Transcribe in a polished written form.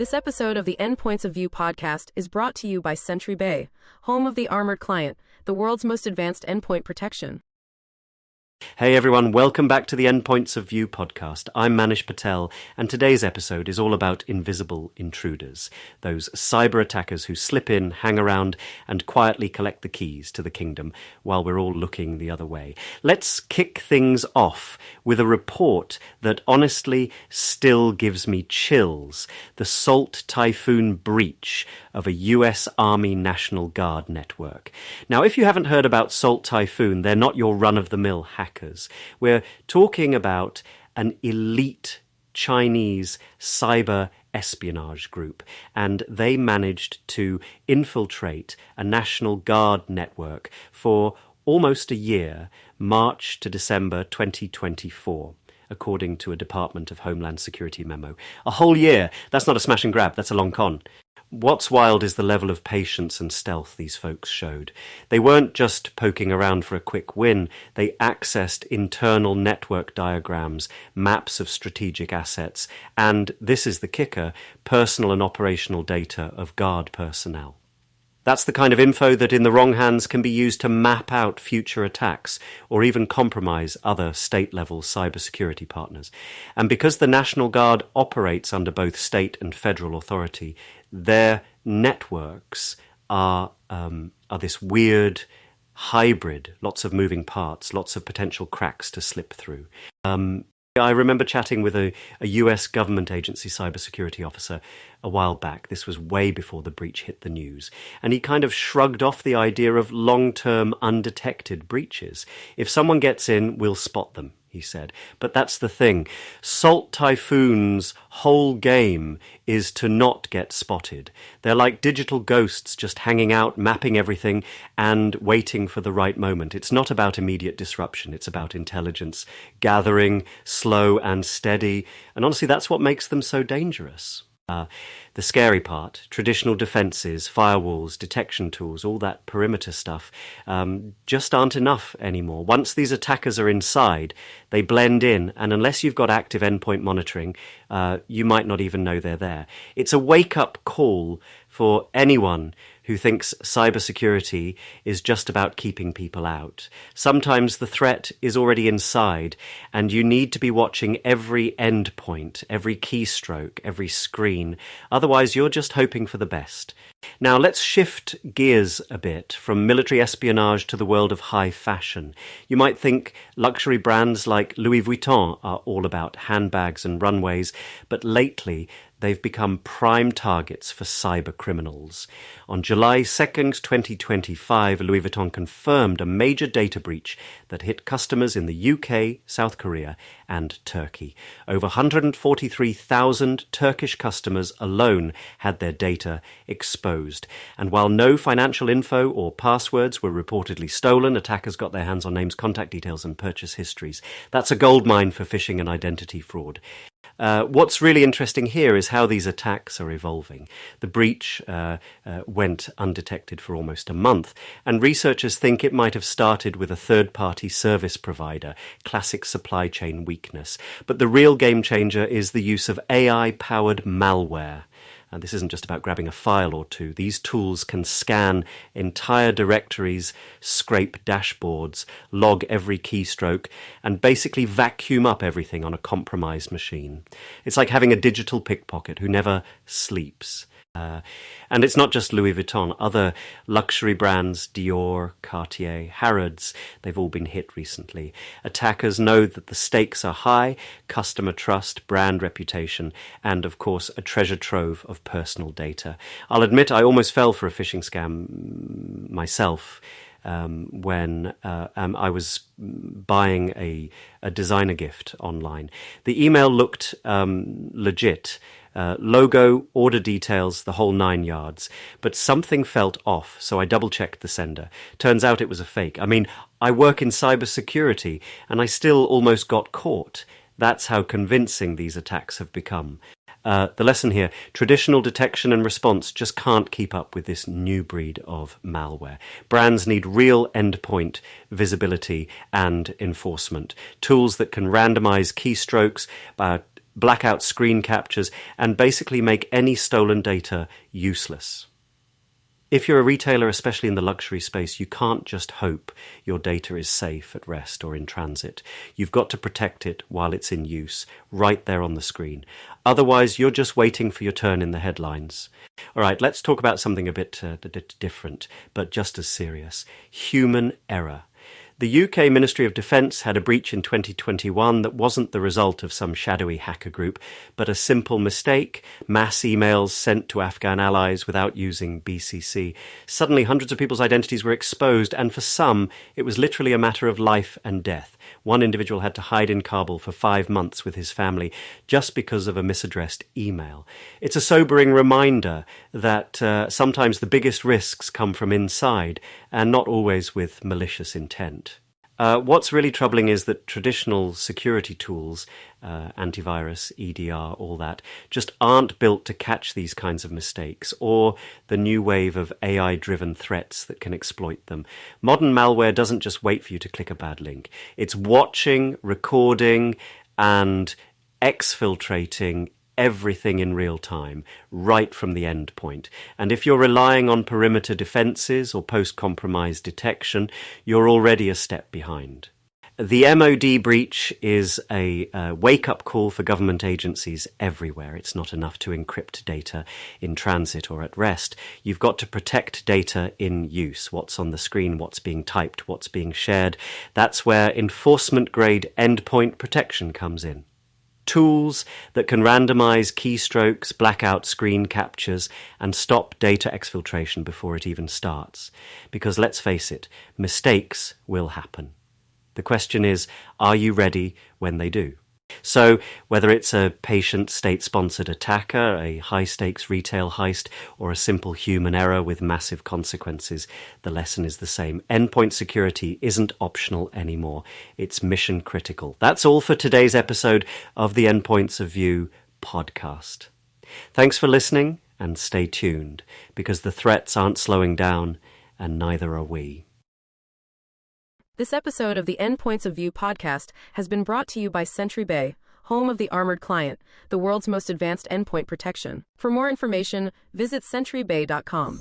This episode of the Endpoints of View podcast is brought to you by SentryBay, home of the armored client, the world's most advanced endpoint protection. Hey everyone, welcome back to the Endpoints of View podcast. I'm Manish Patel, and today's episode is all about invisible intruders, those cyber attackers who slip in, hang around, and quietly collect the keys to the kingdom while we're all looking the other way. Let's kick things off with a report that honestly still gives me chills. The Salt Typhoon breach of a US Army National Guard network. Now, if you haven't heard about Salt Typhoon, they're not your run-of-the-mill hackers. We're talking about an elite Chinese cyber espionage group, and they managed to infiltrate a National Guard network for almost a year, March to December 2024. According to a Department of Homeland Security memo. A whole year. That's not a smash and grab, that's a long con. What's wild is the level of patience and stealth these folks showed. They weren't just poking around for a quick win, they accessed internal network diagrams, maps of strategic assets, and, this is the kicker, personal and operational data of Guard personnel. That's the kind of info that in the wrong hands can be used to map out future attacks or even compromise other state-level cybersecurity partners. And because the National Guard operates under both state and federal authority, their networks are this weird hybrid, lots of moving parts, lots of potential cracks to slip through. I remember chatting with a US government agency cybersecurity officer a while back. This was way before the breach hit the news. And he kind of shrugged off the idea of long-term undetected breaches. If someone gets in, we'll spot them, he said. But that's the thing. Salt Typhoon's whole game is to not get spotted. They're like digital ghosts just hanging out, mapping everything, and waiting for the right moment. It's not about immediate disruption. It's about intelligence, gathering, slow and steady. And honestly, that's what makes them so dangerous. The scary part, traditional defenses, firewalls, detection tools, all that perimeter stuff, just aren't enough anymore. Once these attackers are inside, they blend in, and unless you've got active endpoint monitoring, you might not even know they're there. It's a wake-up call for anyone who thinks cybersecurity is just about keeping people out. Sometimes the threat is already inside, and you need to be watching every endpoint, every keystroke, every screen. Otherwise, you're just hoping for the best. Now, let's shift gears a bit from military espionage to the world of high fashion. You might think luxury brands like Louis Vuitton are all about handbags and runways, but lately they've become prime targets for cyber criminals. On July 2nd, 2025, Louis Vuitton confirmed a major data breach that hit customers in the UK, South Korea, and Turkey. Over 143,000 Turkish customers alone had their data exposed. And while no financial info or passwords were reportedly stolen, attackers got their hands on names, contact details, and purchase histories. That's a goldmine for phishing and identity fraud. What's really interesting here is how these attacks are evolving. The breach went undetected for almost a month, and researchers think it might have started with a third-party service provider, classic supply chain weakness. But the real game changer is the use of AI-powered malware. And this isn't just about grabbing a file or two. These tools can scan entire directories, scrape dashboards, log every keystroke, and basically vacuum up everything on a compromised machine. It's like having a digital pickpocket who never sleeps. And it's not just Louis Vuitton. Other luxury brands, Dior, Cartier, Harrods, they've all been hit recently. Attackers know that the stakes are high: customer trust, brand reputation, and of course a treasure trove of personal data. I'll admit I almost fell for a phishing scam myself when I was buying a designer gift online. The email looked legit. Logo, order details, the whole 9 yards. But something felt off, so I double-checked the sender. Turns out it was a fake. I mean, I work in cybersecurity, and I still almost got caught. That's how convincing these attacks have become. The lesson here, traditional detection and response just can't keep up with this new breed of malware. Brands need real endpoint visibility and enforcement. Tools that can randomize keystrokes black out screen captures, and basically make any stolen data useless. If you're a retailer, especially in the luxury space, you can't just hope your data is safe at rest or in transit. You've got to protect it while it's in use, right there on the screen. Otherwise, you're just waiting for your turn in the headlines. All right, let's talk about something a bit different, but just as serious. Human error. The UK Ministry of Defence had a breach in 2021 that wasn't the result of some shadowy hacker group, but a simple mistake, mass emails sent to Afghan allies without using BCC. Suddenly, hundreds of people's identities were exposed, and for some, it was literally a matter of life and death. One individual had to hide in Kabul for 5 months with his family just because of a misaddressed email. It's a sobering reminder that sometimes the biggest risks come from inside, and not always with malicious intent. What's really troubling is that traditional security tools, antivirus, EDR, all that, just aren't built to catch these kinds of mistakes, or the new wave of AI-driven threats that can exploit them. Modern malware doesn't just wait for you to click a bad link. It's watching, recording, and exfiltrating everything in real time, right from the endpoint. And if you're relying on perimeter defenses or post-compromise detection, you're already a step behind. The MOD breach is a wake-up call for government agencies everywhere. It's not enough to encrypt data in transit or at rest. You've got to protect data in use, what's on the screen, what's being typed, what's being shared. That's where enforcement-grade endpoint protection comes in. Tools that can randomize keystrokes, black out screen captures, and stop data exfiltration before it even starts. Because let's face it, mistakes will happen. The question is, are you ready when they do? So whether it's a patient state-sponsored attacker, a high-stakes retail heist, or a simple human error with massive consequences, the lesson is the same. Endpoint security isn't optional anymore. It's mission critical. That's all for today's episode of the Endpoints of View podcast. Thanks for listening, and stay tuned, because the threats aren't slowing down, and neither are we. This episode of the Endpoints of View podcast has been brought to you by SentryBay, home of the armored client, the world's most advanced endpoint protection. For more information, visit sentrybay.com.